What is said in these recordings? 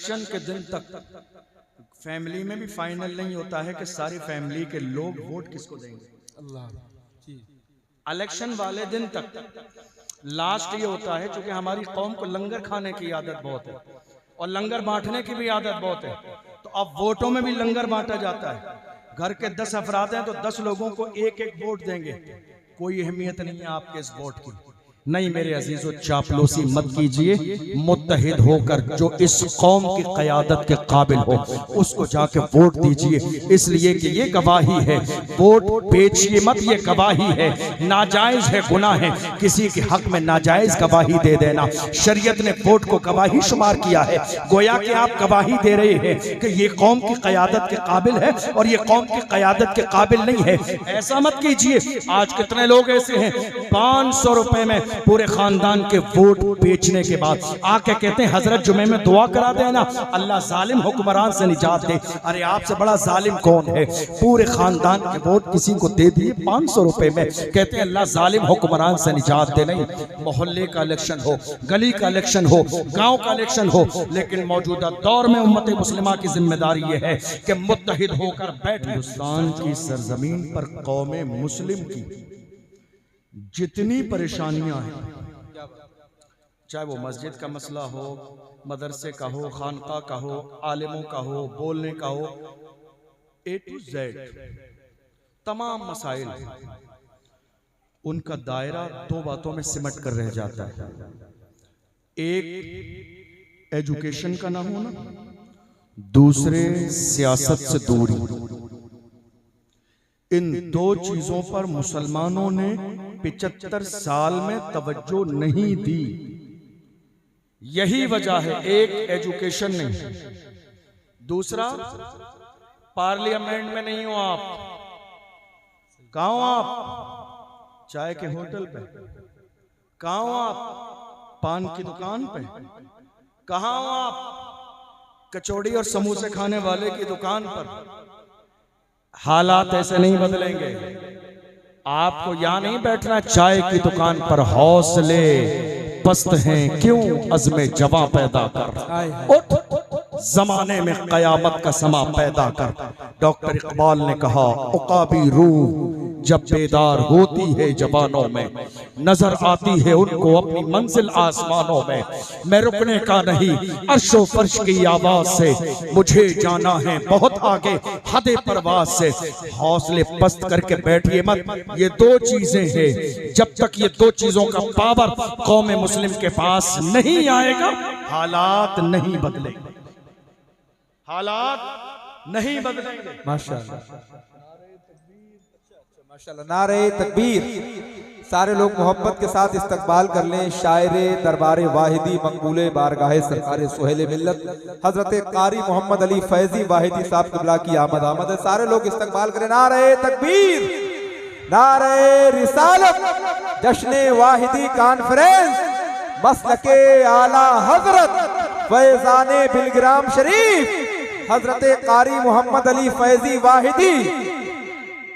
Election के दिन तक फैमिली में भी फाइनल नहीं होता है कि सारी फैमिली के लोग वोट किसको देंगे। अल्लाह जी। इलेक्शन वाले दिन तक लास्ट ये होता है, क्योंकि हमारी कौम को लंगर खाने की आदत बहुत है और लंगर बांटने की भी आदत बहुत है, तो अब वोटों में भी लंगर बांटा जाता है। घर के 10 अफराद हैं तो 10 लोगों को एक एक वोट देंगे। कोई अहमियत नहीं है आपके इस वोट की। नहीं मेरे अजीजों, चापलूसी मत कीजिए। मुत्तहिद होकर जो इस कौम की क़यादत के काबिल हो उसको जाके वोट दीजिए, इसलिए कि ये गवाही है। वोट बेचिए मत, ये गवाही है। नाजायज है, गुनाह है किसी के हक में नाजायज गवाही दे देना। शरीयत ने वोट को गवाही शुमार किया है, गोया कि आप गवाही दे रहे हैं कि ये कौम की क़यादत के काबिल है और ये कौम की क़यादत के काबिल नहीं है। ऐसा मत कीजिए। आज कितने लोग ऐसे हैं 500 रुपए में पूरे खानदान के वोट बेचने के बाद आके कहते हैं हजरत जुमे में दुआ करा देना, अल्लाह जालिम हुक्मरान से निजात दे। अरे आपसे बड़ा जालिम कौन है? पूरे खानदान के वोट किसी को दे दिए 500 रुपए में, कहते हैं अल्लाह जालिम हुक्मरान से निजात दे। नहीं, मोहल्ले का इलेक्शन हो, गली का इलेक्शन हो, गांव का इलेक्शन हो, लेकिन मौजूदा दौर में उम्मत मुस्लिमा की जिम्मेदारी यह है कि मुत्तहिद होकर बैठ। हिंदुस्तान की सरजमीन पर कौम मुस्लिम की जितनी परेशानियां हैं, चाहे वो मस्जिद का मसला हो, मदरसे का हो, खानका का हो, आलिमों का हो, बोलने का हो, A to Z तमाम मसाइल, उनका दायरा 2 बातों में सिमट कर रह जाता है। एक एजुकेशन का ना होना, दूसरे सियासत से दूरी। इन 2 चीजों पर मुसलमानों ने 75 साल में तवज्जो नहीं दी। यही वजह है। एक एजुकेशन नहीं, दूसरा पार्लियामेंट में नहीं हो आप, कहाँ हो आप? चाय के होटल पे। कहाँ हो आप? पान की दुकान पे। कहाँ हो आप? कचौड़ी और समोसे खाने वाले की दुकान पर। हालात ऐसे नहीं बदलेंगे। आपको यहां नहीं बैठना चाय की दुकान पर। हौसले पस्त हैं क्यों अज़्मे जवां पैदा कर, उठ जमाने में कयामत का समा पैदा कर। डॉक्टर इकबाल ने कहा उकाबी रूह जब बेदार होती है जवानों में, नजर आती है उनको अपनी मंजिल आसमानों में। मैं रुकने का नहीं अर्शो फर्श की आवाज से, मुझे जाना है बहुत आगे हदे परवाज से। हौसले पस्त करके बैठिए मत। ये 2 चीजें हैं, जब तक ये 2 चीजों का पावर कौम मुस्लिम के पास नहीं आएगा, हालात नहीं बदलेंगे। हालात नहीं बदलेंगे। माशाअल्लाह माशाअल्लाह। नारे तकबीर। सारे लोग मोहब्बत के साथ इस्तकबाल कर लें शायरे दरबारे वाहिदी मकबूले बारगाहे सरकारे सुहेले मिल्लत हजरत कारी मोहम्मद अली फैजी वाहिदी साहब क़िबला की आमद आमद है। सारे लोग इस्तकबाल करें। नारे तकबीर, नारे रिसालत, जश्ने वाहिदी कॉन्फ्रेंस, मसलके आला हजरत फैजाने बिलग्राम शरीफ हजरत कारी मोहम्मद अली फैजी वाहिदी।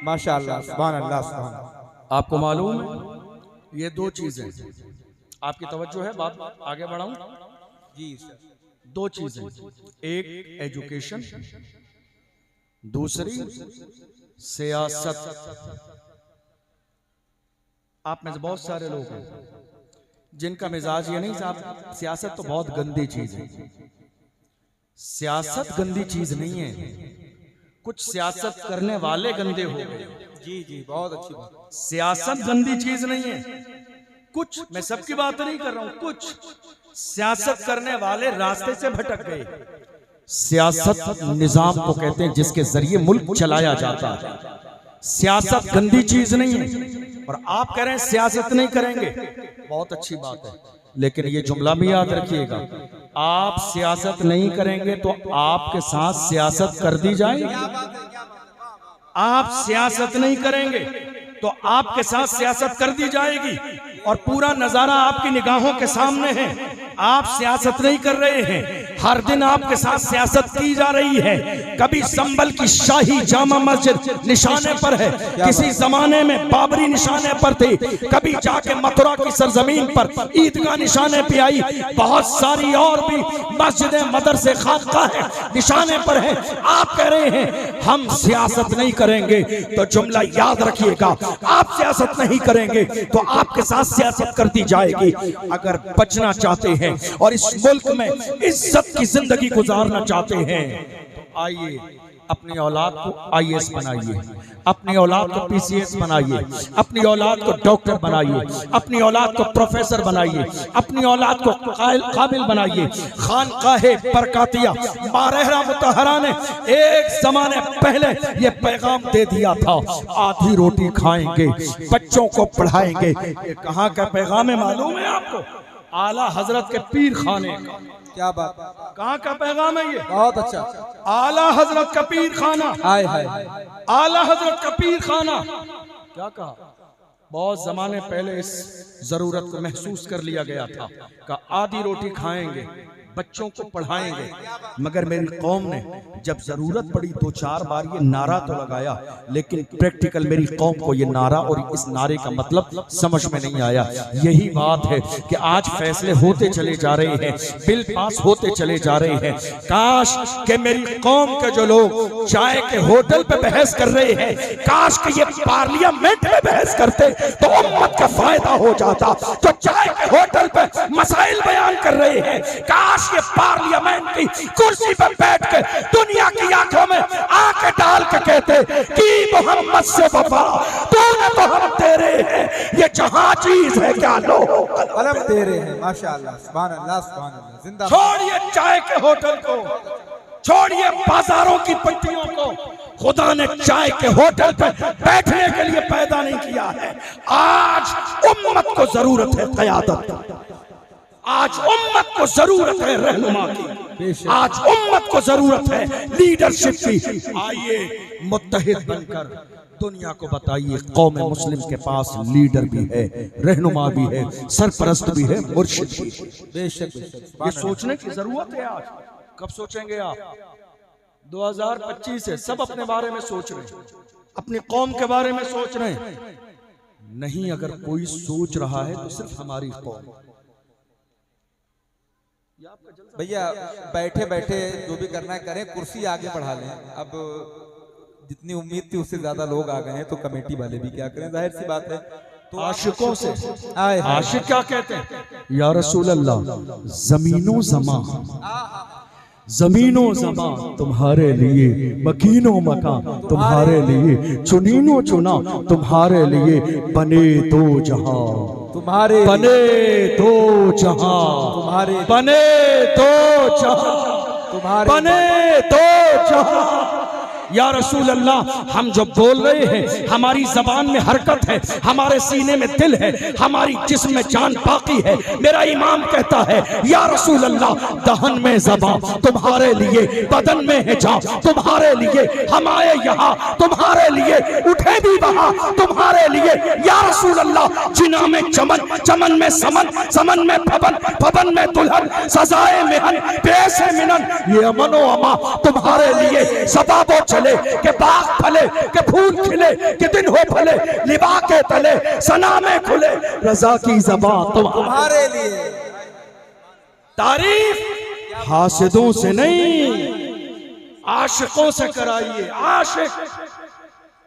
माशाअल्लाह, सुभान अल्लाह, सुभान अल्लाह। आपको मालूम है ये 2 चीजें, आपकी तवज्जो है, बात आगे बढ़ाऊं जी। 2 चीजें, एक एजुकेशन, दूसरी सियासत। आप में से बहुत सारे लोग हैं जिनका मिजाज ये नहीं साहब सियासत तो बहुत गंदी चीज है। सियासत गंदी चीज नहीं है, कुछ सियासत करने वाले गंदे हो गए। जी जी, बहुत अच्छी बात। सियासत गंदी चीज नहीं है। कुछ, मैं सबकी बात नहीं कर रहा हूं, कुछ सियासत करने वाले रास्ते से भटक गए। सियासत निजाम को कहते हैं जिसके जरिए मुल्क चलाया जाता है। सियासत गंदी चीज नहीं है। और आप कह रहे हैं सियासत नहीं करेंगे, बहुत अच्छी बात है, लेकिन ये जुमला भी याद रखिएगा, आप सियासत नहीं करेंगे तो आपके साथ सियासत कर दी जाएगी। आप सियासत नहीं करेंगे तो आपके साथ सियासत कर दी जाएगी और पूरा नजारा आपकी निगाहों के सामने है। आप सियासत नहीं कर रहे हैं, हर दिन आपके साथ सियासत की जा रही है। कभी संभल की शाही जामा मस्जिद निशाने पर है, किसी जमाने में बाबरी निशाने पर थी, कभी जाके मथुरा की सरजमीन पर ईदगाह निशाने पे आई, बहुत सारी और भी मस्जिदें मदरसे खानकाहें निशाने पर है। आप कह रहे हैं हम सियासत नहीं करेंगे, तो जुमला याद रखिएगा, आप सियासत नहीं करेंगे तो आपके साथ सियासत कर दी जाएगी। अगर बचना चाहते हैं और इस मुल्क में इज्जत की जिंदगी गुजारना चाहते हैं तो आइए अपनी औलाद को IAS बनाइए, अपनी औलाद को PCS बनाइए, अपनी औलाद को डॉक्टर बनाइए, अपनी औलाद को प्रोफेसर बनाइए, अपनी औलाद को काबिल बनाइए। खानकाहे बरकातिया बारहरा मुतहरा ने एक जमाने पहले ये पैगाम दे दिया था, आधी रोटी खाएंगे, बच्चों को पढ़ाएंगे। ये कहाँ का पैगाम है मालूम है आपको? आला हजरत के पीर खाने का। क्या बात, कहाँ का पैगाम है ये? बहुत अच्छा। आला हजरत का पीर खाना, हाय हाय, आला हजरत का पीर खाना। क्या कहा? बहुत जमाने पहले इस जरूरत को महसूस कर लिया गया था कि आधी रोटी खाएंगे, बच्चों को पढ़ाएंगे। मगर मेरी कौम ने जब जरूरत पड़ी 2-4 बार ये नारा तो लगाया, लेकिन प्रैक्टिकल मेरी कौम को ये नारा और इस नारे का मतलब समझ में नहीं आया। यही बात है कि आज फैसले होते चले जा रहे हैं, बिल पास होते चले जा रहे हैं। काश कि मेरी कौम के जो लोग चाय के होटल पे बहस कर रहे हैं, काश कि ये पार्लियामेंट में बहस करते तो उम्मत का फायदा हो जाता। जो चाय के होटल पे मसाइल बयान कर रहे हैं, काश ये पार्लियामेंट की कुर्सी पर बैठ के दुनिया की आंखों में आंखें डाल के कहते कि मोहम्मद से वफा तूने तो हम तेरे हैं, ये जहां चीज है क्या लो कलम तेरे हैं। माशाअल्लाह, सुभान अल्लाह, सुभान अल्लाह। जिंदाबाद। छोड़िए चाय के होटल को, छोड़िए बाजारों की पट्टियों को। खुदा ने चाय के होटल पर बैठने के लिए पैदा नहीं किया है। आज उम्मत को जरूरत है क़यादत, आज उम्मत को जरूरत है रहनुमा की, आज उम्मत को जरूरत है लीडरशिप की। आइए मुत्तहिद बनकर दुनिया को बताइए कौम मुस्लिम के पास लीडर भी है, रहनुमा भी है, सरपरस्त भी है, मुर्शिद भी है। बेशक ये सोचने की जरूरत है। आज कब सोचेंगे आप? 2025 से सब अपने बारे में सोच रहे हैं, अपनी कौम के बारे में सोच रहे हैं। नहीं, अगर कोई सोच रहा है तो सिर्फ हमारी कौम। भैया बैठे बैठे जो भी करना है करें, कुर्सी आगे बढ़ा लें। अब जितनी उम्मीद थी उससे ज्यादा लोग आ गए हैं, तो कमेटी वाले भी क्या करें, जाहिर सी बात है। तो आशिकों से आशिक क्या कहते हैं? या रसूल अल्लाह, जमीनों जमा, जमीनों जमा तुम्हारे लिए, मकीनो मकान तुम्हारे लिए, चुनीनो चुना तुम्हारे लिए, बने दो जहां तुम्हारे, बने दो जहां तुम्हारे, बने दो जहां तुम्हारे, बने दो जहां। या रसूल अल्लाह, हम जो बोल रहे हैं, हमारी जबान में हरकत है, हमारे सीने में दिल है, हमारी जिस्म में जान बाकी है। मेरा इमाम कहता है या रसूल अल्लाह, दहन में ज़बान तुम्हारे लिए, बदन में है जान तुम्हारे लिए, हम आए यहाँ तुम्हारे लिए, उठे भी वहाँ तुम्हारे लिए। या रसूल अल्लाह, जिना में चमन, चमन में समन, समन में भवन, भवन में दुल्हन, सजाए मेहन, पैसे मिलन, ये अमनो अमा तुम्हारे लिए। सबाबो के बाग फले, के फूल खिले, के दिन हो भले, लिबा के तले सना में खुले, रजा की ज़बान तुम्हारे लिए। तारीफ हासिदों से नहीं, आशिकों से कराइए, आशिक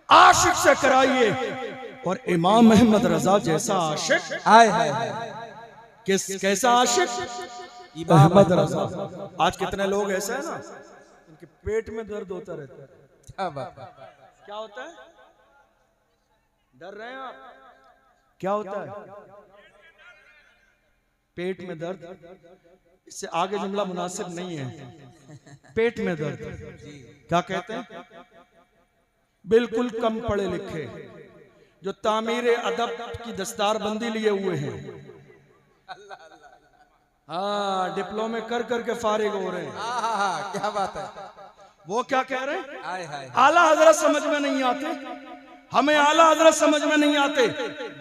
आशिक से कराइए। और इमाम अहमद रजा जैसा आशिक, आए हाय, कैसा आशिक? अहमद रजा। आज कितने लोग ऐसे हैं ना, उनके पेट में दर्द होता रहता है। क्या बात, क्या होता है? डर रहे हैं आप? क्या होता है? पेट में दर्द। इससे आगे जुमला मुनासिब नहीं है। पेट में दर्द क्या कहते हैं? बिल्कुल कम पढ़े लिखे जो तामीर अदब की दस्तारबंदी लिए हुए हैं, हाँ, डिप्लोमे कर करके फारिग हो रहे हैं। क्या बात है? वो क्या कह रहे हैं? आला हजरत समझ में नहीं आते, हमें आला हजरत समझ में नहीं आते।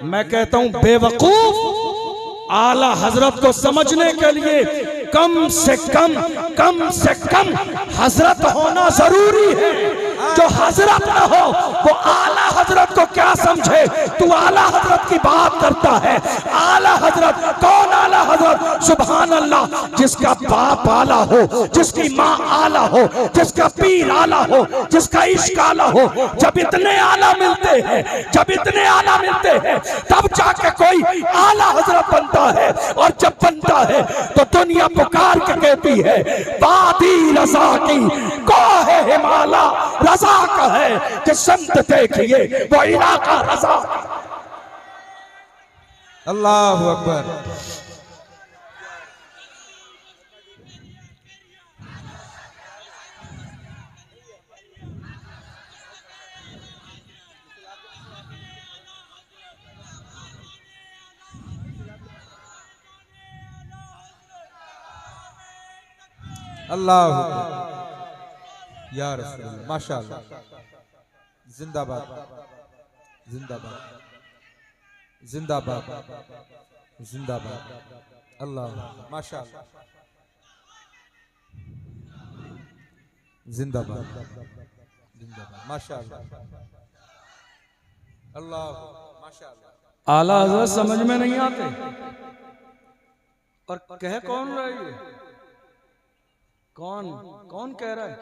मैं कहता हूं बेवकूफ, आला हजरत को समझने के लिए कम से कम हजरत होना जरूरी है। जो हजरत न हो वो आला हजरत को क्या समझे। तू आला हजरत की बात करता है। आला हजरत कौन? आला हजरत सुभान अल्लाह, जिसका बाप आला हो, जिसकी माँ आला हो, जिसका पीर आला हो, जिसका इश्क आला हो। जब इतने आला मिलते हैं, जब इतने आला मिलते हैं, तब जाके कोई आला हजरत बनता है। और जब बनता है तो दुनिया पुकार के कहती है वादी रजा की कोहे हिमाला रजा का है कि संत देखिए वो इलाका रजा। अल्लाहु अकबर। अल्लाह या रसूल अल्लाह, माशाअल्लाह, जिंदाबाद जिंदाबाद जिंदाबाद जिंदाबाद। अल्लाह माशाअल्लाह, जिंदाबाद जिंदाबाद माशाअल्लाह। अल्लाह माशाअल्लाह। आला हजरत समझ में नहीं आते और कह कौन रहा है? कौन कौन कह रहा है?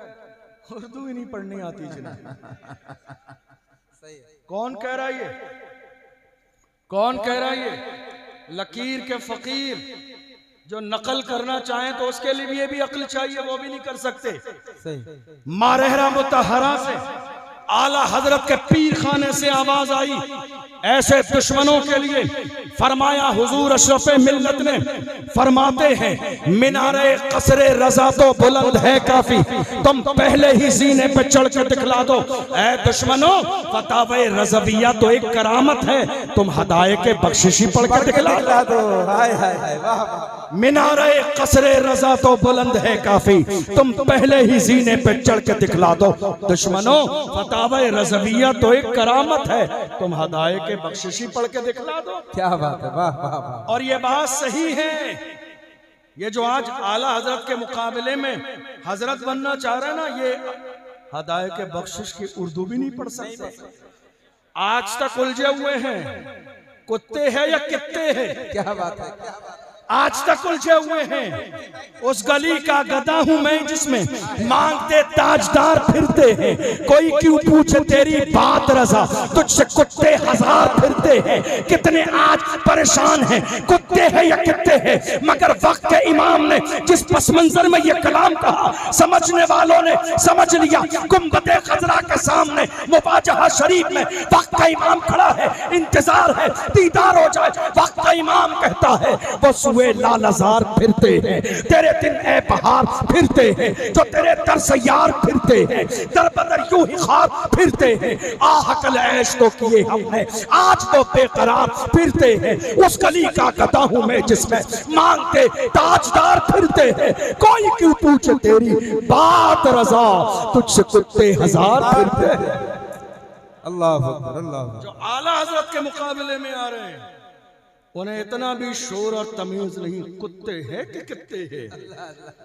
उर्दू ही नहीं पढ़नी आती जिन्हें। कौन कह रहा है ये? कौन कह रहा है ये? लकीर के फकीर जो नकल करना चाहें तो उसके लिए भी अक्ल चाहिए, वो भी नहीं कर सकते। मारहरा मुतहरा से आला हजरत के पीर खाने से आवाज आई ऐसे दुश्मनों के लिए। फरमाया हुजूर अशरफ मिल्लत ने फरमाते हैं मीनारे कसरे रजा तो बुलंद है काफी, तुम पहले ही सीने पे चढ़ कर दिखला दो। ऐ दुश्मनों, फतावे रज़विया तो एक करामत है, तुम हदाये के बख्शिशी पढ़ कर दिखला दो। हाय हाय हाय, वाह वाह। मीनारे कसरे रजा तो बुलंद है काफी, तुम पहले ही सीने पे चढ़ के दिखला दो। दुश्मनों, फतावे रज़विया तो एक करामत है, तुम हदाये के बख्शिशी पढ़ के दिखला दो। क्या बात है, वाह वाह वाह। और ये बात सही है। ये जो आज आला हजरत के मुकाबले में हजरत बनना चाह रहे हैं ना, ये हदाये के बख्शिश की उर्दू भी नहीं पढ़ सकते। आज तक उलझे हुए हैं, कुत्ते हैं या कित्ते हैं। क्या बात है, क्या बात है। आज तक उलझे हुए हैं। उस गली का गधा हूं मैं जिसमें मांगते ताजदार फिरते हैं, कोई क्यों पूछे तेरी बात रजा, तुझसे कुत्ते हजार फिरते हैं। कितने आज परेशान हैं, कुत्ते हैं या कित्ते हैं। मगर वक्त के इमाम ने जिस पस मंजर में ये कलाम कहा, समझने वालों ने समझ लिया। गुंबदे खजरा के सामने मुबाजहा शरीफ में वक्त का इमाम खड़ा है, इंतजार है दीदार हो जाए। वक्त का इमाम कहता है वो लालजार फिरते हैं, तेरे दिन ए बहार फिरते हैं, जो तेरे दर से यार फिरते हैं, दर बदर यूं ही खार फिरते हैं। आहकल ऐश तो किए हमने, आज तो बेकरार फिरते हैं। उस गली का गधा हूं मैं जिसमें मांगते ताजदार फिरते हैं, कोई क्यों पूछे तेरी बात रजा, तुझसे कुत्ते हजार फिरते हैं। अल्लाह अकबर, अल्लाह। जो आला हजरत के मुकाबले में आ रहे हैं उन्हें इतना भी शोर और तमीज नहीं, कुत्ते हैं कि कित्ते हैं।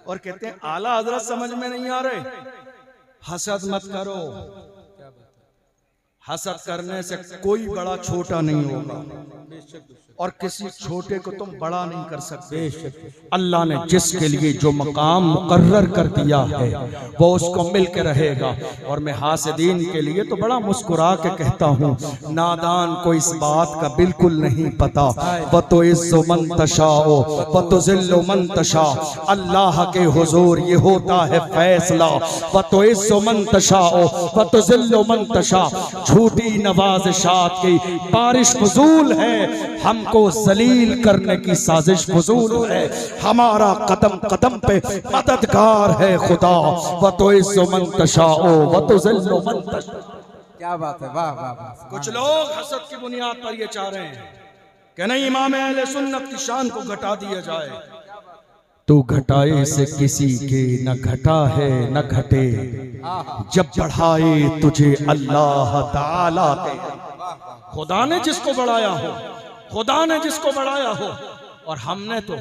और कहते हैं आला हजरत समझ में नहीं आ रहे। हसद मत करो, हसद करने से कोई बड़ा छोटा नहीं होगा और किसी छोटे को तुम बड़ा नहीं कर सकते। अल्लाह ने जिसके लिए जो मकाम मुकर्रर कर दिया है वो उसको मिल के रहेगा। और मैं हासिदीन के लिए तो बड़ा मुस्कुरा के कहता हूँ, नादान को इस बात का बिल्कुल नहीं पता। व तो इज़्ज़ु मन तशाओ व तो ज़िल्लु मन तशा, अल्लाह के हुजूर ये होता है फैसला। व तो इज़्ज़ु मन तशाओ व तो ज़िल्लु मन तशा, झूठी नवाज़िशात की बारिश फजूल है, हमको जलील करने की साजिश फजूल है। हमारा कदम कदम पे मददगार है खुदा। व तो इज़्ज़ु मन तशाओ व तो ज़िल्लु मन तशा। क्या बात है, वाह वाह वाह। कुछ लोग हसद की बुनियाद पर ये चाह रहे हैं कि नहीं इमाम अहले सुन्नत की शान को घटा दिया जाए। तू घटाए से किसी के न घटा है न घटे, जब बढ़ाए तुझे अल्लाह ताला के। खुदा ने जिसको बढ़ाया हो, खुदा ने जिसको बढ़ाया हो और हमने तो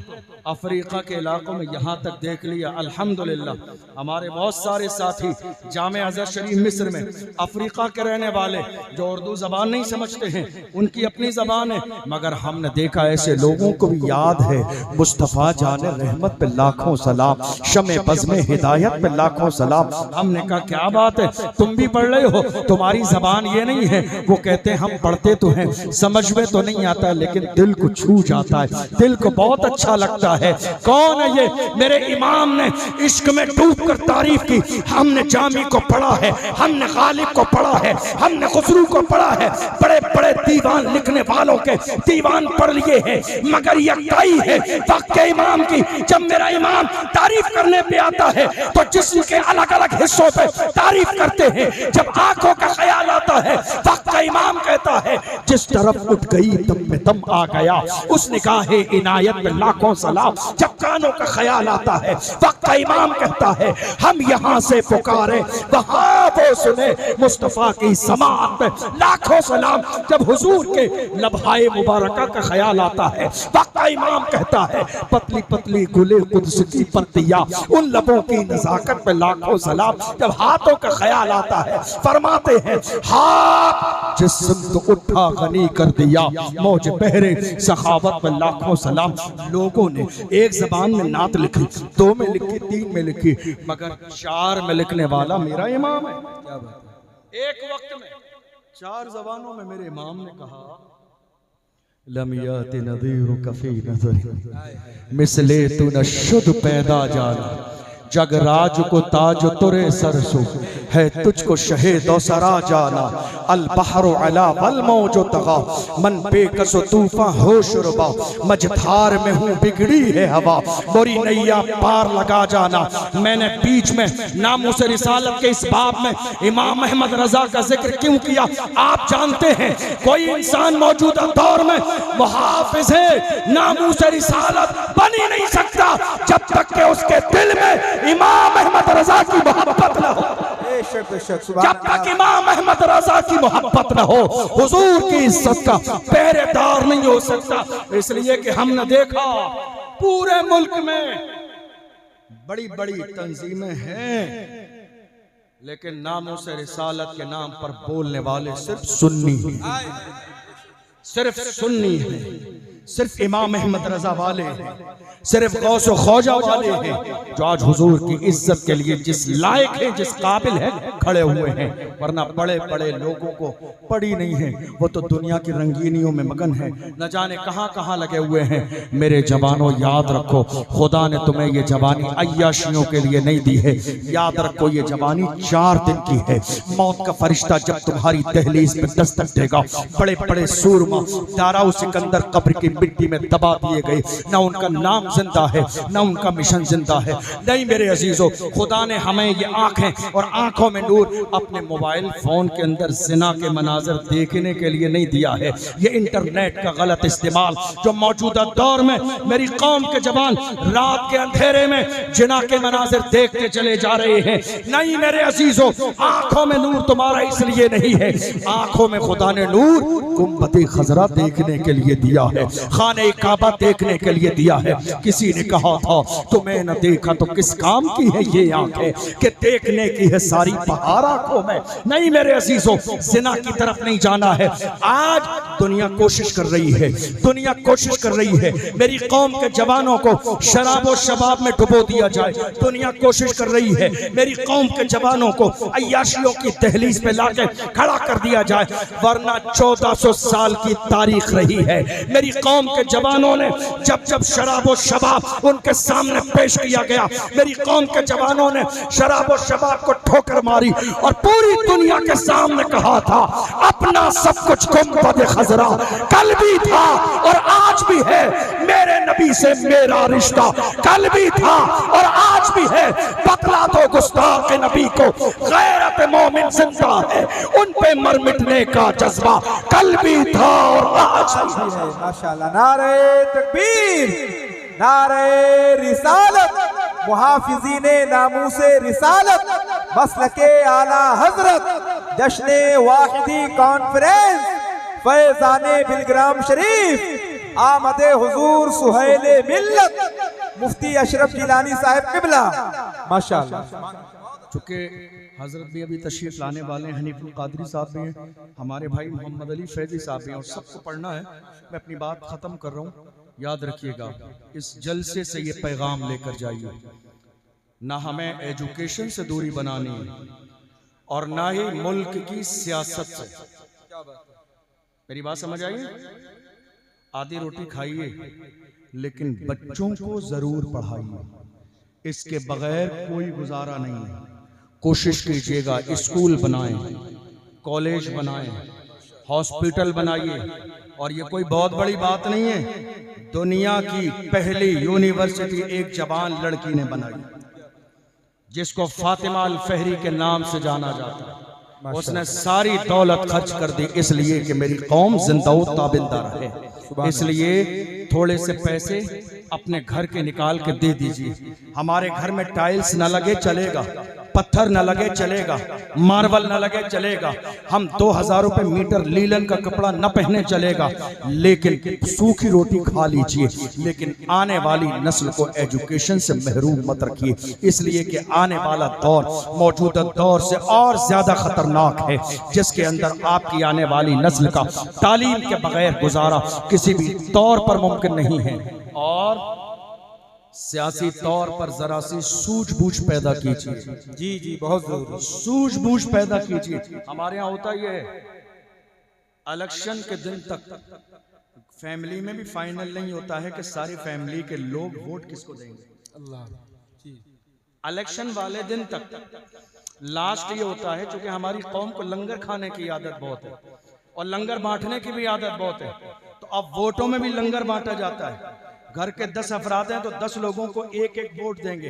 अफ्रीका के इलाकों में यहाँ तक देख लिया, अल्हम्दुलिल्लाह हमारे बहुत सारे साथी जामे अज़हर शरीफ मिस्र में अफ्रीका के रहने वाले जो उर्दू ज़बान नहीं समझते हैं, उनकी अपनी ज़बान है, मगर हमने देखा ऐसे लोगों को भी याद है मुस्तफ़ा जाने रहमत पे लाखों सलाम, शमे बज़्मे हिदायत पे लाखों सलाम। हमने कहा क्या बात है, तुम भी पढ़ रहे हो, तुम्हारी ज़बान ये नहीं है। वो कहते हैं हम पढ़ते तो हैं, समझ में तो नहीं आता, लेकिन दिल को छू जाता है, दिल को बहुत अच्छा लगता है। कौन है ये? मेरे इमाम ने इश्क में डूब कर तारीफ की। हमने जामी को पढ़ा है, हमने गालिब को पढ़ा है, हमने खुसरू को पढ़ा है, बड़े बड़े दीवान लिखने वालों के दीवान पढ़ लिए हैं, मगर यकाई है वक्त के इमाम की। जब मेरा इमाम तारीफ करने पे आता है तो जिस्म के अलग अलग हिस्सों पे तारीफ करते हैं। जब आंखों का ख्याल आता है, वक्त का इमाम कहता है जिस तरफ उठ गई दम में दम आ गया, उस निगाहे इनायत में लाखों सलाम। जब कानों का ख्याल आता है, वक्त का इमाम कहता है हम यहाँ से पुकारे वहाँ वो सुने, मुस्तफा की समात में लाखों सलाम। जब हुजूर के लम्हाए मुबारका का ख्याल आता है, वक्त का इमाम कहता है पतली पतली गुले कुद्स की पत्तियां, उन लबों की नजाकत पे लाखों सलाम। जब हाथों का ख्याल आता है, फरमाते हैं हाथ जिस्म तो उठा गनी कर दिया, मौज बहरे सखावत पे लाखों सलाम। लोगों ने एक जबान में नात लिखी, 2 में लिखी, 3 में लिखी, मगर 4 में लिखने वाला मेरा इमाम है। क्या बात है? एक वक्त में 4 जबानों में मेरे इमाम ने कहा लमियात नज़ीर कफी नज़र मिसले तू नशुद पैदा जाना, जग राज को ताज तुरे सरसो है तुझको शहीद और सरा जाना। अल बहरो अला वल मौजो तगा मन बेकसो तूफान होश रुबा, मझधार में हूँ बिगड़ी है हवा, मोरी नैया पार लगा जाना। मैंने बीच में नामूस रिसालत के इस बाब में इमाम अहमद रजा का जिक्र क्यों किया? आप जानते हैं कोई इंसान मौजूदा दौर में मुहाफिज है नामूस रिसालत बन ही नहीं सकता जब तक के उसके दिल में इमाम अहमद रजा की मोहब्बत न हो। जब तक इमाम अहमद रजा की मोहब्बत न हो, हुजूर की इज्जत का पहरेदार नहीं हो सकता। इसलिए कि हमने देखा पूरे मुल्क में बड़ी बड़ी तंजीमें हैं, लेकिन नामों से रिसालत के नाम पर बोलने वाले सिर्फ सुन्नी हैं, सिर्फ सुन्नी हैं, सिर्फ इमाम अहमद रजा वाले हैं, सिर्फ गौस ख्वाजा वाले हैं जो आज हुजूर की इज्जत के लिए जिस लायक है, जिस काबिल है, खड़े हुए हैं। वरना बड़े बड़े लोगों को पड़ी नहीं है, वो तो दुनिया की रंगीनियों में मगन है, न जाने कहां कहां लगे हुए हैं। मेरे जवानों याद रखो, खुदा ने तुम्हें ये जवानी अय्याशियों के लिए नहीं दी है। याद रखो ये जवानी 4 दिन की है। मौत का फरिश्ता जब तुम्हारी दहलीज पे दस्तक देगा, बड़े बड़े सूरमा दाराउ सिकंदर कब्र की मिट्टी में दबा दिए गए, ना उनका नाम जिंदा है, ना उनका मिशन जिंदा है। नहीं मेरे अजीजों, खुदा ने हमें ये आंखें और आंखों में नूर अपने मोबाइल फोन के अंदर जिना के मनाजर देखने के लिए नहीं दिया है। ये इंटरनेट का गलत इस्तेमाल जो मौजूदा दौर में मेरी कौम के जवान रात के अंधेरे में जिना के मनाजर देखते चले जा रहे हैं। नहीं मेरे अजीजों, आंखों में नूर तुम्हारा इसलिए नहीं है, आंखों में खुदा ने नूर गुंबद खजरा देखने के लिए दिया है, खाने काबा देखने के लिए दिया है। किसी ने कहा था तुम्हें न देखा तो किस काम की है ये आंखें कि देखने की है सारी बहार आंखों में। नहीं मेरे अजीजों, जिना की तरफ नहीं जाना है। आज दुनिया कोशिश कर रही है, दुनिया कोशिश कर रही है मेरी कौम के जवानों को शराब और शबाब में डुबो दिया जाए। दुनिया कोशिश कर रही है मेरी कौम के जवानों को अय्याशियों की दहलीज पे लाके खड़ा कर दिया जाए, वरना 1400 साल की तारीख रही है। मेरी कौम के जवानों ने जब जब शराब और शबाब उनके सामने पेश किया गया, मेरी कौम के जवानों ने शराब और शबाब को ठोकर मारी और पूरी दुनिया के सामने कहा था अपना सब कुछ गुंबद खजरा कल भी था और आज भी है, मेरे नबी से मेरा रिश्ता कल भी था और आज भी है। बतला दो गुस्ताख नबी को गैरत मोमिन जिंदा है, उन पे मर मिटने का जज्बा कल भी था और आज भी है। माशाअल्लाह, नारे तकबीर, नारे रिसालत, मुहाफिजीने नामूसे रिसालत, मसलके आला हजरत, जश्ने वाहिदी कॉन्फ्रेंस, फैजाने बिलग्राम शरीफ, आमदे हुजूर सुहेले मिल्लत मुफ्ती अशरफ जिलानी साहब किबला माशाअल्लाह। चूँकि हजरत भी अभी तशरीफ लाने वाले हैं, हनीफुल कादरी साहब भी हैं, हमारे भाई मोहम्मद अली फैजी साहब भी हैं और सबको पढ़ना है। मैं अपनी बात ख़त्म कर रहा हूँ, याद रखिएगा इस जलसे से ये पैगाम लेकर जाइए, ना हमें एजुकेशन से दूरी बनानी और ना ही मुल्क की सियासत से। मेरी बात समझ आइए, आधी रोटी खाइए लेकिन बच्चों को जरूर पढ़ाइए, इसके बगैर कोई गुजारा नहीं है। कोशिश कीजिएगा स्कूल बनाएं, कॉलेज बनाएं, हॉस्पिटल बनाइए, और ये कोई बहुत बड़ी बात नहीं है, दुनिया की पहली यूनिवर्सिटी एक जवान लड़की ने बनाई जिसको फातिमा अल फहरी के नाम से जाना जाता है। उसने सारी दौलत खर्च कर दी इसलिए कि मेरी कौम जिंदा ताबिंदा रहे। इसलिए थोड़े से पैसे अपने घर के निकाल के दे दीजिए। हमारे घर में टाइल्स न लगे चलेगा, पत्थर न लगे चलेगा, मार्बल न लगे चलेगा, हम 2000 रुपए मीटर लीलन का कपड़ा न पहने चलेगा, लेकिन सूखी रोटी खा लीजिए। लेकिन आने वाली नस्ल को एजुकेशन से महरूम मत रखिए, इसलिए कि आने वाला दौर मौजूदा दौर से और ज्यादा खतरनाक है, जिसके अंदर आपकी आने वाली नस्ल का तालीम के बगैर गुजारा किसी भी तौर पर मुमकिन नहीं है। और सियासी तौर पर जरा सी सूझबूझ पैदा कीजिए। जी जी बहुत जरूरी, सूझबूझ पैदा कीजिए। हमारे यहाँ होता ये है, इलेक्शन के दिन तक फैमिली में भी फाइनल नहीं होता है कि सारी फैमिली के लोग वोट किसको देंगे। अल्लाह जी, इलेक्शन वाले दिन तक लास्ट ये होता है, क्योंकि हमारी कौम को लंगर खाने की आदत बहुत है और लंगर बांटने की भी आदत बहुत है, तो अब वोटों में भी लंगर बांटा जाता है। घर के 10 अफराद हैं तो 10 लोगों को एक एक वोट देंगे।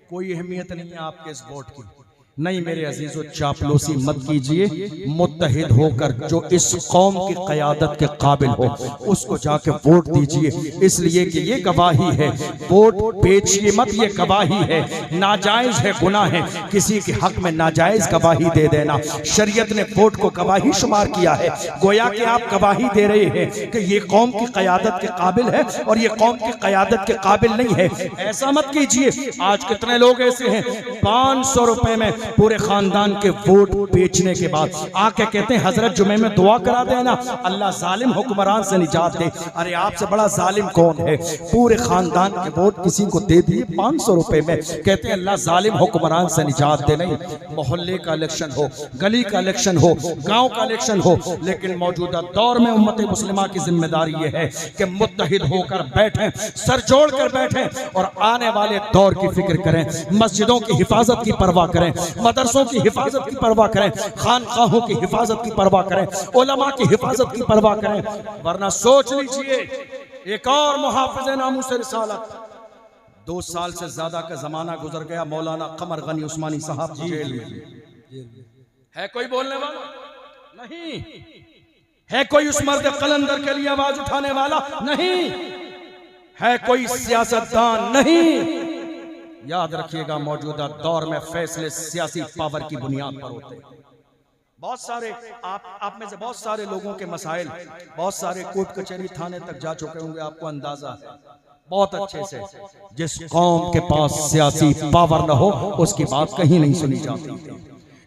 कोई अहमियत नहीं है आपके इस वोट की। नहीं मेरे अजीजों, चापलूसी मत कीजिए, मुत्तहिद होकर जो इस कौम की क़यादत के काबिल हो उसको जाके वोट दीजिए, इसलिए कि ये गवाही है। वोट बेचिए मत, ये गवाही है। नाजायज है, गुनाह है किसी के हक में नाजायज गवाही दे देना। शरीयत ने वोट को गवाही शुमार किया है, गोया कि आप गवाही दे रहे हैं कि ये कौम की क़यादत के काबिल है और ये कौम की क़यादत के काबिल नहीं है। ऐसा मत कीजिए। आज कितने लोग ऐसे हैं 500 रुपए में पूरे खानदान के वोट बेचने के बाद आके कहते हैं हजरत जुमे में दुआ करा देना, अल्लाह जालिम हुक्मरान से निजात दे। अरे आपसे बड़ा जालिम कौन है? पूरे खानदान के वोट किसी को दे दिए 500 रुपए में, कहते हैं अल्लाह जालिम हुक्मरान से निजात दे। नहीं, मोहल्ले का इलेक्शन हो, गली का इलेक्शन हो, गांव का इलेक्शन हो, लेकिन मौजूदा दौर में उम्मत मुस्लिमा की जिम्मेदारी यह है कि मुत्तहिद होकर बैठें, सर जोड़ कर बैठें और आने वाले दौर की फिक्र करें। मस्जिदों की हिफाजत की परवाह करें, मदरसों की हिफाजत की परवाह करें, खानकाहों की हिफाजत की परवाह करें, उलमा की हिफाजत की परवाह करें। वरना सोच लीजिए, एक और मुहाफिज़े नामूस रिसालत 2 साल से ज्यादा का जमाना गुजर गया, मौलाना कमर गनी उस्मानी साहब जेल में है। कोई बोलने वाला नहीं है, कोई उस मर्द कलंदर के लिए आवाज उठाने वाला नहीं है, कोई सियासतदान नहीं। याद रखिएगा, मौजूदा दौर में फैसले सियासी पावर की बुनियाद पर होते हैं। बहुत सारे आप में से बहुत सारे लोगों के मसाइल, बहुत सारे कोर्ट कचहरी थाने तक जा चुके होंगे, आपको अंदाजा है बहुत अच्छे से। जिस कौम के पास सियासी पावर न हो उसकी बात कहीं नहीं सुनी जाती।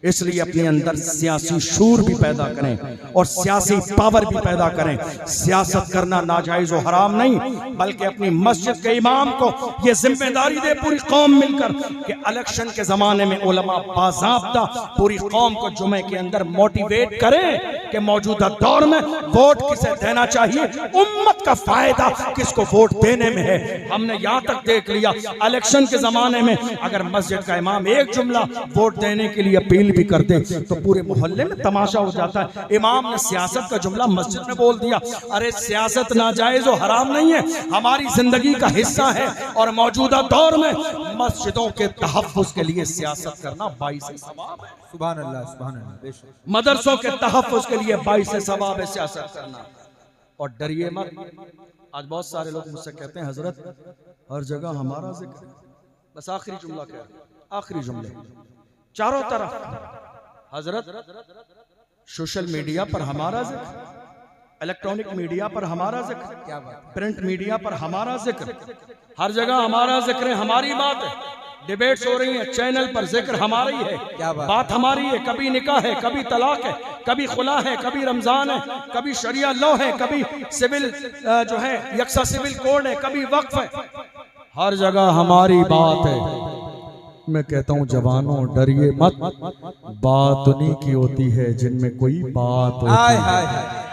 इसलिए अपने अंदर सियासी शूर भी पैदा करें और सियासी पावर भी पैदा करें। सियासत करना नाजायज और हराम नहीं, बल्कि अपनी मस्जिद के इमाम को ये जिम्मेदारी दे पूरी कौम मिलकर कि इलेक्शन के जमाने में उलमा बाज़ाब्ता पूरी कौम को जुमे के अंदर मोटिवेट करें कि मौजूदा दौर में वोट किसे देना चाहिए, उम्मत का फायदा किसको वोट देने में है। हमने यहाँ तक देख लिया, इलेक्शन के जमाने में अगर मस्जिद का इमाम एक जुमला वोट देने के लिए अपील भी कर दे तो पूरे मोहल्ले में तमाशा हो जाता है। इमाम ने सियासत का जुमला मस्जिद में बोल दिया। अरे सियासत नाजायज और हराम नहीं है, हमारी जिंदगी का हिस्सा है। और मौजूदा दौर में मस्जिदों के तहफ्फुज के लिए सियासत करना 22 सवाब है। सुभान अल्लाह, सुभान अल्लाह। मदरसों के तहफ्फुज के लिए 22 सवाब है सियासत करना। और डरिए मत। आज बहुत सारे लोग मुझसे कहते हैं हजरत हर जगह हमारा जिक्र। बस आखिरी जुमला कह रहे, आखिरी जुमले, चारों तरफ हजरत सोशल मीडिया पर हमारा जिक्र, इलेक्ट्रॉनिक मीडिया पर हमारा जिक्र, क्या बात प्रिंट मीडिया पर हमारा जिक्र, हर जगह हमारा जिक्र है, हमारी बात है। डिबेट्स हो रही हैं चैनल पर, जिक्र हमारा ही है, क्या बात हमारी है। कभी निकाह है, कभी तलाक है, कभी खुला है, कभी रमजान है, कभी शरिया लॉ है, कभी सिविल जो है यकसा सिविल कोड है, कभी वक्फ है, हर जगह हमारी बात है। मैं कहता हूँ जवानों डरिए मत, बात उन्हीं की होती है जिनमें कोई बात होती हाय है, हाय हाय।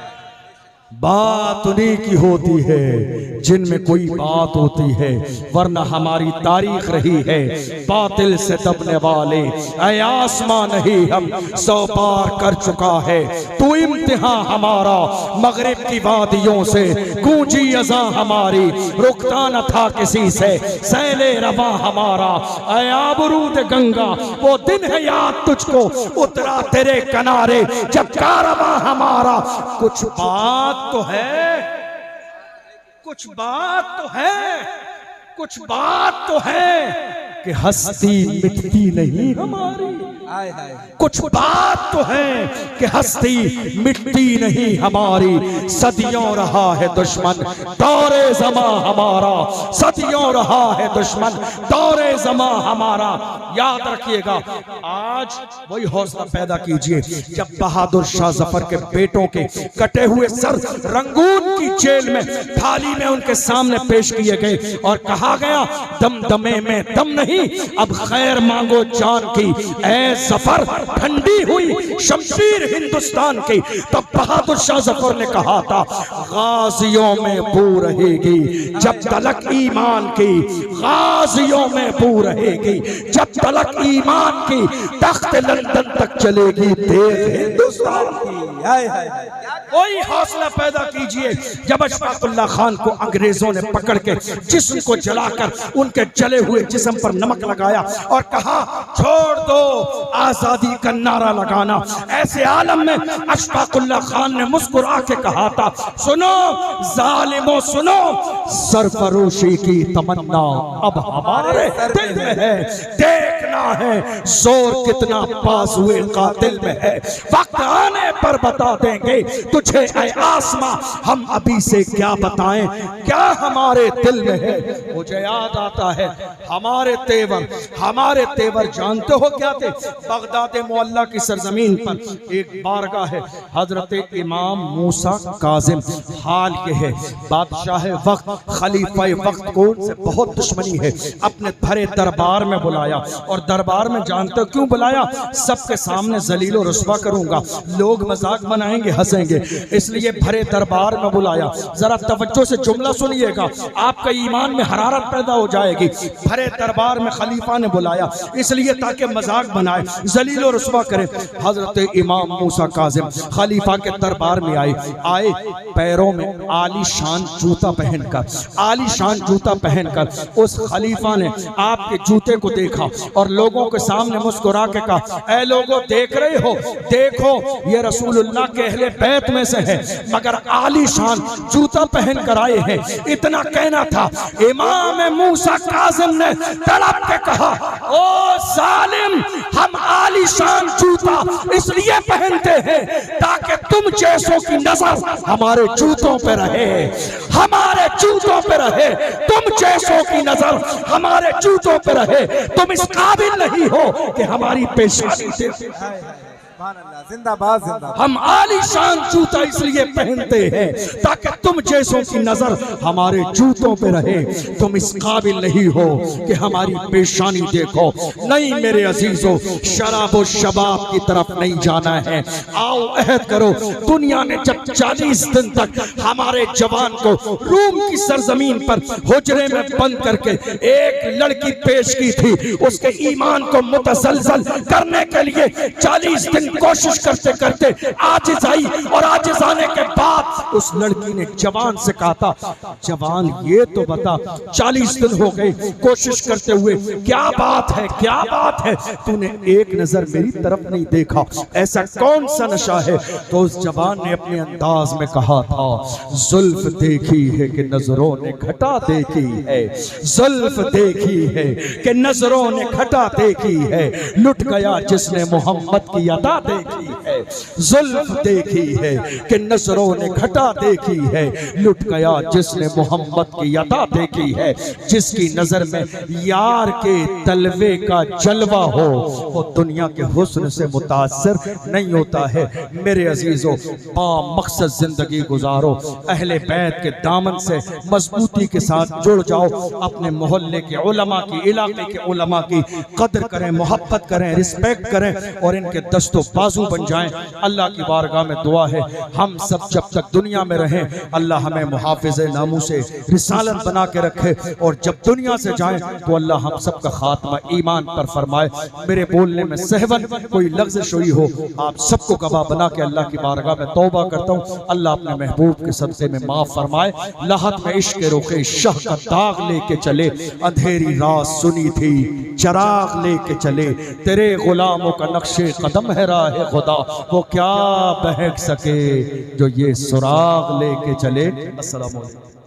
बात उन्हीं की होती है जिनमें कोई बात होती है, वरना हमारी तारीख रही है बातिल से दबने वाले। ऐ आसमां नहीं हम 100 बार कर चुका है तू इम्तिहान हमारा, मगरिब की वादियों से गूंजी अज़ां हमारी, रुकता न था किसी से सैले रवा हमारा। ऐ आबरूद गंगा वो दिन है याद तुझको, उतरा तेरे किनारे जब कारवां हमारा। कुछ बात तो है, कुछ बात तो है, कुछ बात तो है कि हस्ती मिटती नहीं हमारी। हाय हाय। कुछ बात तो है कि हस्ती मिटती नहीं हमारी। सदियों रहा है दुश्मन दौरे ज़मा हमारा, सदियों रहा है दुश्मन दौरे ज़मा हमारा। याद रखिएगा, आज वही हौसला पैदा कीजिए जब बहादुर शाह जफर के बेटों के कटे हुए सर रंगून की जेल में थाली में उनके सामने पेश किए गए और कहा गया दमदमे में दम नहीं, अब खैर मांगो जान की। ऐ जफर ठंडी हुई शमशीर हिंदुस्तान की, तब बहादुर शाह जफर ने कहा था गाजियों में बू रहेगी जब तलक ईमान की, गाजियों में बू रहेगी जब तलक ईमान की, तख्त लंदन तक चलेगी देश हिंदुस्तान की। हाय हाय हाय। कोई हौसला पैदा कीजिए जब अशफाकुल्लाह खान को अंग्रेजों ने पकड़ के जिस्म को जलाकर उनके जले हुए जिस्म पर नमक लगाया और कहा छोड़ दो आजादी का नारा लगाना। ऐसे आलम में अशफाकुल्लाह खान ने मुस्कुरा के कहा था सुनो जालिमों सुनो, सरफरोशी की तमन्ना अब हमारे दिल में है, देखना है जोर कितना बाजुए कातिल में है, वक्त आने पर बता देंगे तुझे ऐ आसमां, हम अभी से क्या बताएं क्या हमारे दिल में है। मुझे याद आता है हमारे तेवर जानते हो क्या थे? बगदाद मुअल्ला की सरजमीन पर एक बारगाह है, हजरत इमाम मूसा काजिम। हाल ये है बादशाह वक्त खलीफा वक्त को से बहुत दुश्मनी है, अपने भरे दरबार में बुलाया और दरबार में जानते हो क्यों बुलाया? सबके सामने जलीलो रुस्वा करूंगा, लोग मजाक बनाएंगे हंसेंगे, इसलिए भरे दरबार में बुलाया। जरा तवज्जो से जुमला सुनिएगा, आपका ईमान में हरारत पैदा हो जाएगी। भरे दरबार में खलीफा ने बुलाया इसलिए ताकि मजाक बनाए, जलीलो रुस्वा करे। हजरत इमाम मूसा काजिम खलीफा के दरबार में आए पैरों में आलीशान जूता पहनकर, आलीशान जूता पहनकर उस खलीफा ने आपके जूते को देखा और लोगों के सामने मुस्कुरा के कहा ऐ लोगों देख रहे हो, देखो ये रसूलुल्लाह के अहले बैत में से है मगर आलीशान जूता पहन कर आए हैं। इतना कहना था, इमाम मूसा काजिम ने तड़प के कहा ओ जालिम, हम आलीशान जूता इसलिए पहनते हैं ताकि तुम जैसों की नजर हमारे जूतों पे रहे, हमारे जूतों पे रहे, तुम जैसों की नजर हमारे जूतों पे रहे। तुम इस काबिल नहीं हो कि हमारी पेशानी से जिंदाबाद जिंदाबाद। हम आलीशान जूता इसलिए पहनते हैं ताकि तुम जैसों की नजर हमारे जूतों पे रहे। तुम इस काबिल नहीं हो कि हमारी पेशानी देखो। नहीं मेरे अजीजों, शराब शबाब की तरफ नहीं जाना है। आओ अहद करो। दुनिया ने जब 40 दिन तक हमारे जवान को रूम की सरजमीन पर हुजरे में बंद करके एक लड़की पेश की थी, उसके ईमान को मुतसलसल करने के लिए 40 दिन कोशिश करते करते आजिज आई और आजिज आने के बाद उस लड़की ने जवान से कहा था जवान ये तो बता 40 दिन हो गए कोशिश करते हुए, क्या बात है, क्या बात है, तूने एक नजर मेरी तरफ नहीं देखा, ऐसा कौन सा नशा है? तो उस जवान ने अपने अंदाज में कहा था जुल्फ देखी है कि नजरों ने घटा देखी है, जुल्फ देखी है कि नजरों ने घटा देखी है, लुट गया जिसने मोहम्मद की अदा देखी है, जुल्फ देखी है कि नजरों ने घटा देखी है। लुट गया जिसने मोहम्मद की अता देखी है। जिसकी नजर में यार के तलवे का जलवा हो वो दुनिया के हुस्न से मुतासर नहीं होता है। मेरे अजीजों, बामकसद जिंदगी गुजारो, अहले बैत के दामन से मजबूती के साथ जुड़ जाओ। अपने मोहल्ले के उलमा की, इलाके के उलमा की कदर करें, मोहब्बत करें, रिस्पेक्ट करें और इनके दस्तों बाजू बन जाएं। अल्लाह की बारगाह में दुआ है हम सब जब तक दुनिया में रहें अल्लाह हमें मुहाफिज़ नामूसे रिसालत बना के रखे और जब दुनिया से जाएं तो अल्लाह हम सब का खात्मा ईमान पर फरमाए। मेरे बोलने में सहवन कोई लग़्ज़िश हुई हो आप सबको गवाह बना के अल्लाह की बारगाह में तौबा करता हूँ। अल्लाह अपने महबूब के सदक़े में माफ़ फरमाए। लहत में इश्क़ रुख़े शाह का दाग लेके चले, अंधेरी रात सुनी थी चराग लेके चले। तेरे गुलामों का नक्शे कदम है राह खुदा, वो क्या बहक सके जो ये सुराग लेके चले। अस्सलाम वालेकुम।